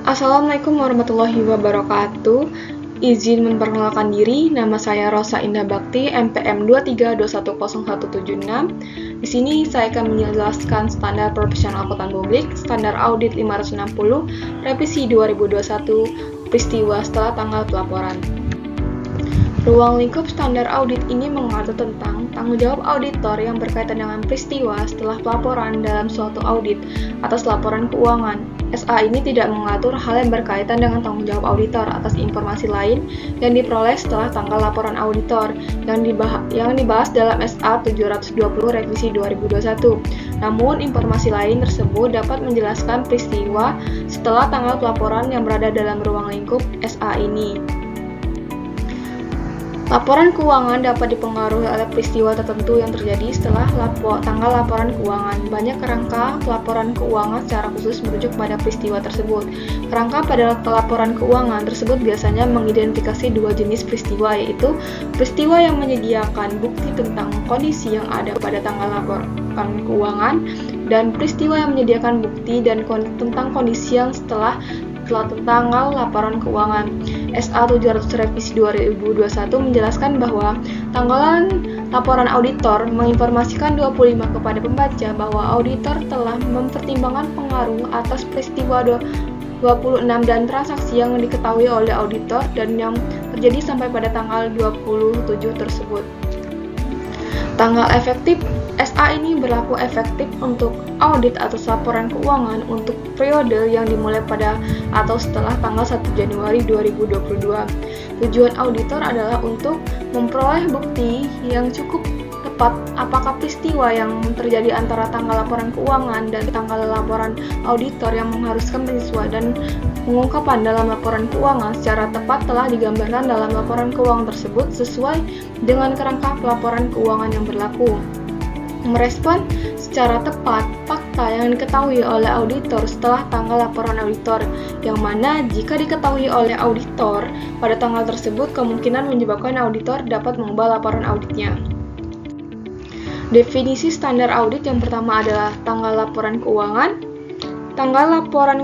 Assalamualaikum warahmatullahi wabarakatuh. Izin memperkenalkan diri, nama saya Rosa Indah Bakti, NPM 23210176. Di sini saya akan menjelaskan standar profesional akuntan publik, standar audit 560, revisi 2021, peristiwa setelah tanggal pelaporan. Ruang lingkup standar audit ini mengatur tentang tanggung jawab auditor yang berkaitan dengan peristiwa setelah pelaporan dalam suatu audit atas laporan keuangan. SA ini tidak mengatur hal yang berkaitan dengan tanggung jawab auditor atas informasi lain yang diperoleh setelah tanggal laporan auditor yang dibahas dalam SA 720 revisi 2021. Namun, informasi lain tersebut dapat menjelaskan peristiwa setelah tanggal pelaporan yang berada dalam ruang lingkup SA ini. Laporan keuangan dapat dipengaruhi oleh peristiwa tertentu yang terjadi setelah tanggal laporan keuangan. Banyak kerangka laporan keuangan secara khusus merujuk pada peristiwa tersebut. Kerangka pada laporan keuangan tersebut biasanya mengidentifikasi dua jenis peristiwa, yaitu peristiwa yang menyediakan bukti tentang kondisi yang ada pada tanggal laporan keuangan dan peristiwa yang menyediakan bukti dan tentang kondisi yang setelah tanggal laporan keuangan. SA 700 revisi 2021 menjelaskan bahwa tanggalan laporan auditor menginformasikan 25 kepada pembaca bahwa auditor telah mempertimbangkan pengaruh atas peristiwa 26 dan transaksi yang diketahui oleh auditor dan yang terjadi sampai pada tanggal 27 tersebut. Tanggal efektif SA ini berlaku efektif untuk audit atas laporan keuangan untuk periode yang dimulai pada atau setelah tanggal 1 Januari 2022. Tujuan auditor adalah untuk memperoleh bukti yang cukup tepat apakah peristiwa yang terjadi antara tanggal laporan keuangan dan tanggal laporan auditor yang mengharuskan penyesuaian dan pengungkapan dalam laporan keuangan secara tepat telah digambarkan dalam laporan keuangan tersebut sesuai dengan kerangka pelaporan keuangan yang berlaku. Merespon secara tepat fakta yang diketahui oleh auditor setelah tanggal laporan auditor, yang mana jika diketahui oleh auditor pada tanggal tersebut kemungkinan menyebabkan auditor dapat mengubah laporan auditnya. Definisi standar audit yang pertama adalah tanggal laporan keuangan. Tanggal laporan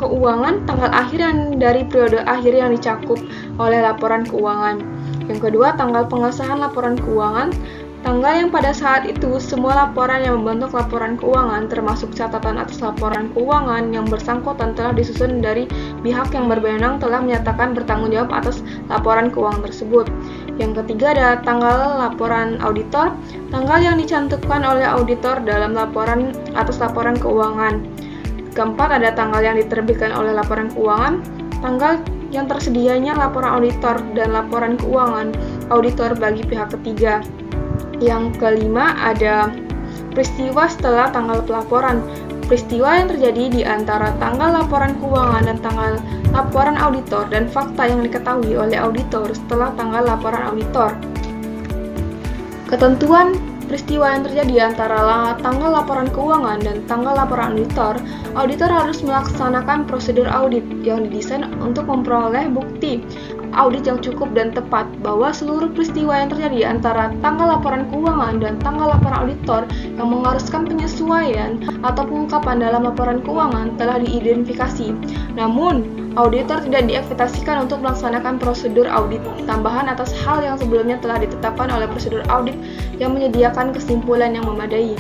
keuangan, tanggal akhir dari periode akhir yang dicakup oleh laporan keuangan. Yang kedua, tanggal pengesahan laporan keuangan. Tanggal yang pada saat itu semua laporan yang membentuk laporan keuangan termasuk catatan atas laporan keuangan yang bersangkutan telah disusun dari pihak yang berwenang telah menyatakan bertanggung jawab atas laporan keuangan tersebut. Yang ketiga adalah tanggal laporan auditor, tanggal yang dicantumkan oleh auditor dalam laporan atas laporan keuangan. Keempat ada tanggal yang diterbitkan oleh laporan keuangan, tanggal yang tersedianya laporan auditor dan laporan keuangan auditor bagi pihak ketiga. Yang kelima ada peristiwa setelah tanggal pelaporan. Peristiwa yang terjadi di antara tanggal laporan keuangan dan tanggal laporan auditor dan fakta yang diketahui oleh auditor setelah tanggal laporan auditor. Ketentuan peristiwa yang terjadi antara tanggal laporan keuangan dan tanggal laporan auditor, auditor harus melaksanakan prosedur audit yang didesain untuk memperoleh bukti audit yang cukup dan tepat bahwa seluruh peristiwa yang terjadi antara tanggal laporan keuangan dan tanggal laporan auditor yang mengharuskan penyesuaian atau pengungkapan dalam laporan keuangan telah diidentifikasi. Namun, auditor tidak diekspektasikan untuk melaksanakan prosedur audit tambahan atas hal yang sebelumnya telah ditetapkan oleh prosedur audit yang menyediakan kesimpulan yang memadai.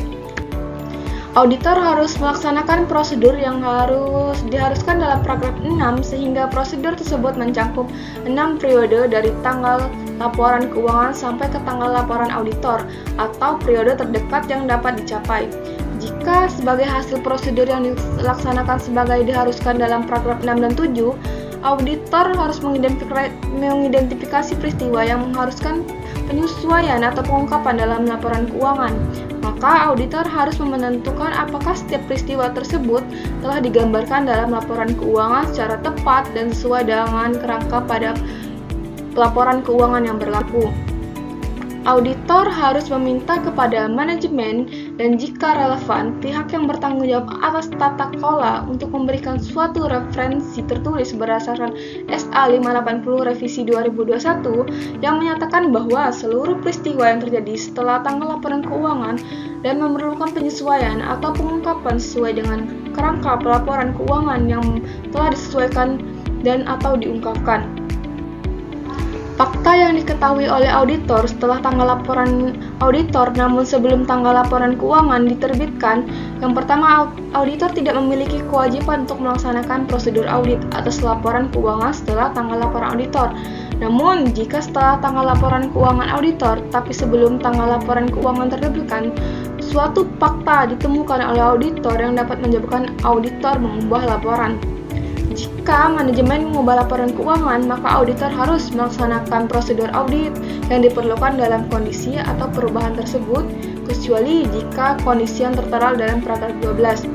Auditor harus melaksanakan prosedur yang diharuskan dalam paragraf 6 sehingga prosedur tersebut mencakup 6 periode dari tanggal laporan keuangan sampai ke tanggal laporan auditor atau periode terdekat yang dapat dicapai. Jika sebagai hasil prosedur yang dilaksanakan sebagai diharuskan dalam paragraf 6 dan 7, auditor harus mengidentifikasi peristiwa yang mengharuskan penyesuaian atau pengungkapan dalam laporan keuangan. Maka auditor harus menentukan apakah setiap peristiwa tersebut telah digambarkan dalam laporan keuangan secara tepat dan sesuai dengan kerangka pada pelaporan keuangan yang berlaku. Auditor harus meminta kepada manajemen dan jika relevan, pihak yang bertanggung jawab atas tata kelola untuk memberikan suatu referensi tertulis berdasarkan SA 580 revisi 2021 yang menyatakan bahwa seluruh peristiwa yang terjadi setelah tanggal laporan keuangan dan memerlukan penyesuaian atau pengungkapan sesuai dengan kerangka pelaporan keuangan yang telah disesuaikan dan atau diungkapkan. Fakta yang diketahui oleh auditor setelah tanggal laporan auditor namun sebelum tanggal laporan keuangan diterbitkan. Yang pertama, auditor tidak memiliki kewajiban untuk melaksanakan prosedur audit atas laporan keuangan setelah tanggal laporan auditor. Namun, jika setelah tanggal laporan keuangan auditor tapi sebelum tanggal laporan keuangan terbitkan, suatu fakta ditemukan oleh auditor yang dapat menyebabkan auditor mengubah laporan. Jika manajemen mengubah laporan keuangan, maka auditor harus melaksanakan prosedur audit yang diperlukan dalam kondisi atau perubahan tersebut, kecuali jika kondisi yang tertera dalam paragraf 12.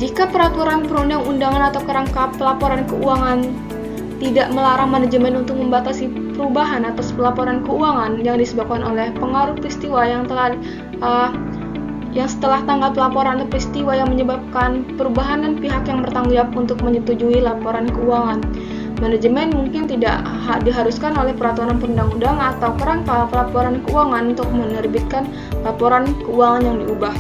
Jika peraturan perundang-undangan atau kerangka pelaporan keuangan tidak melarang manajemen untuk membatasi perubahan atas pelaporan keuangan yang disebabkan oleh pengaruh peristiwa yang setelah tanggal pelaporan atau peristiwa yang menyebabkan perubahan dan pihak yang bertanggung jawab untuk menyetujui laporan keuangan. Manajemen mungkin tidak diharuskan oleh peraturan perundang-undang atau kerangka pelaporan keuangan untuk menerbitkan laporan keuangan yang diubah.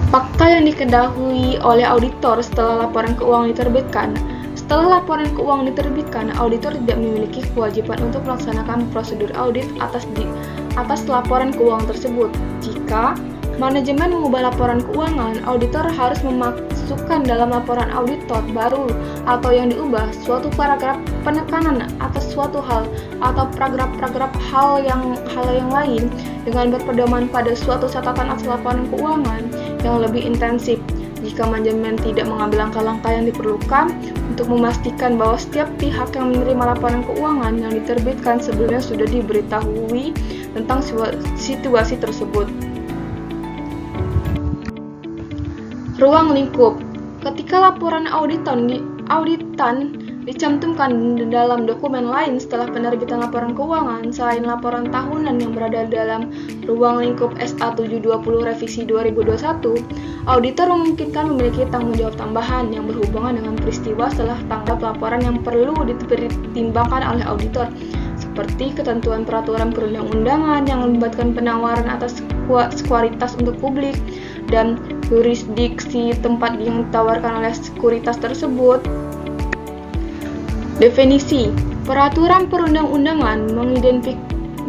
Fakta yang diketahui oleh auditor setelah laporan keuangan diterbitkan. Setelah laporan keuangan diterbitkan, auditor tidak memiliki kewajiban untuk melaksanakan prosedur audit atas laporan keuangan tersebut. Jika manajemen mengubah laporan keuangan, auditor harus memasukkan dalam laporan auditor baru atau yang diubah suatu paragraf penekanan atas suatu hal atau paragraf hal yang lain dengan berpedoman pada suatu catatan atas laporan keuangan yang lebih intensif. Jika manajemen tidak mengambil langkah-langkah yang diperlukan untuk memastikan bahwa setiap pihak yang menerima laporan keuangan yang diterbitkan sebelumnya sudah diberitahui tentang situasi tersebut. Ruang lingkup. Ketika laporan auditan dicantumkan dalam dokumen lain setelah penerbitan laporan keuangan selain laporan tahunan yang berada dalam ruang lingkup SA 720 revisi 2021, auditor memungkinkan memiliki tanggung jawab tambahan yang berhubungan dengan peristiwa setelah tanggal pelaporan yang perlu dipertimbangkan oleh auditor, seperti ketentuan peraturan perundang-undangan yang melibatkan penawaran atas sekuritas untuk publik dan jurisdiksi tempat yang ditawarkan oleh sekuritas tersebut. Definisi. Peraturan perundang-undangan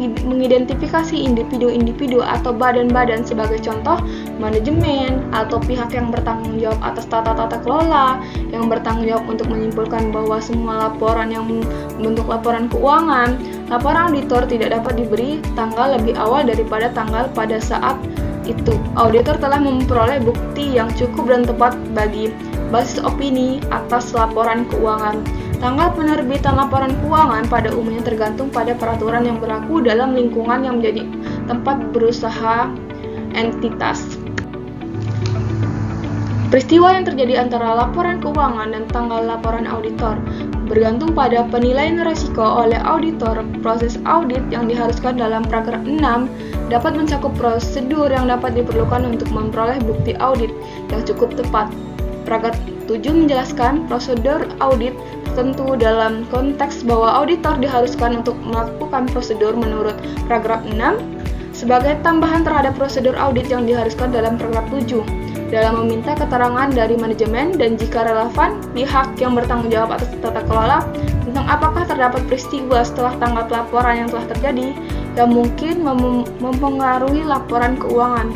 mengidentifikasi individu-individu atau badan-badan sebagai contoh manajemen atau pihak yang bertanggung jawab atas tata kelola, yang bertanggung jawab untuk menyimpulkan bahwa semua laporan yang membentuk laporan keuangan, laporan auditor tidak dapat diberi tanggal lebih awal daripada tanggal pada saat itu. Auditor telah memperoleh bukti yang cukup dan tepat bagi basis opini atas laporan keuangan. Tanggal penerbitan laporan keuangan pada umumnya tergantung pada peraturan yang berlaku dalam lingkungan yang menjadi tempat berusaha entitas. Peristiwa yang terjadi antara laporan keuangan dan tanggal laporan auditor bergantung pada penilaian risiko oleh auditor. Proses audit yang diharuskan dalam paragraf 6 dapat mencakup prosedur yang dapat diperlukan untuk memperoleh bukti audit yang cukup tepat. Paragraf 7 menjelaskan prosedur audit tertentu dalam konteks bahwa auditor diharuskan untuk melakukan prosedur menurut paragraf 6 sebagai tambahan terhadap prosedur audit yang diharuskan dalam paragraf 7 dalam meminta keterangan dari manajemen dan jika relevan pihak yang bertanggung jawab atas tata kelola tentang apakah terdapat peristiwa setelah tanggal pelaporan yang telah terjadi yang mungkin mempengaruhi laporan keuangan.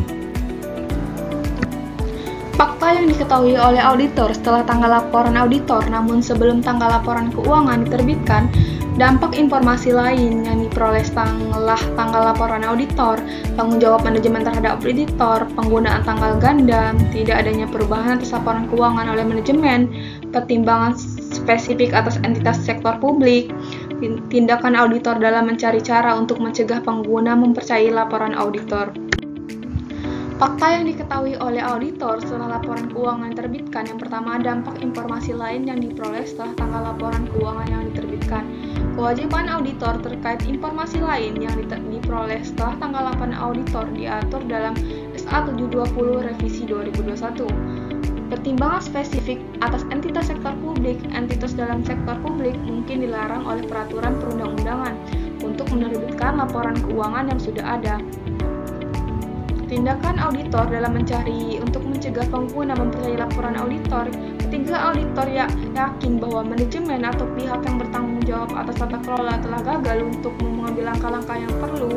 Fakta yang diketahui oleh auditor setelah tanggal laporan auditor namun sebelum tanggal laporan keuangan diterbitkan, dampak informasi lain yang diperoleh setelah tanggal laporan auditor, tanggung jawab manajemen terhadap auditor, penggunaan tanggal ganda, tidak adanya perubahan atas laporan keuangan oleh manajemen, pertimbangan spesifik atas entitas sektor publik, tindakan auditor dalam mencari cara untuk mencegah pengguna mempercayai laporan auditor. Fakta yang diketahui oleh auditor setelah laporan keuangan diterbitkan. Yang pertama, dampak informasi lain yang diperoleh setelah tanggal laporan keuangan yang diterbitkan. Kewajiban auditor terkait informasi lain yang diperoleh setelah tanggal 8 auditor diatur dalam SA 720 Revisi 2021. Pertimbangan spesifik atas entitas sektor publik, entitas dalam sektor publik mungkin dilarang oleh peraturan perundang-undangan untuk menerbitkan laporan keuangan yang sudah ada. Tindakan auditor dalam untuk mencegah pengguna mempercayai laporan auditor. Ketika auditor yakin bahwa manajemen atau pihak yang bertanggung jawab atas tata kelola telah gagal untuk mengambil langkah-langkah yang perlu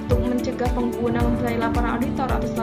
untuk mencegah pengguna mempercayai laporan auditor atas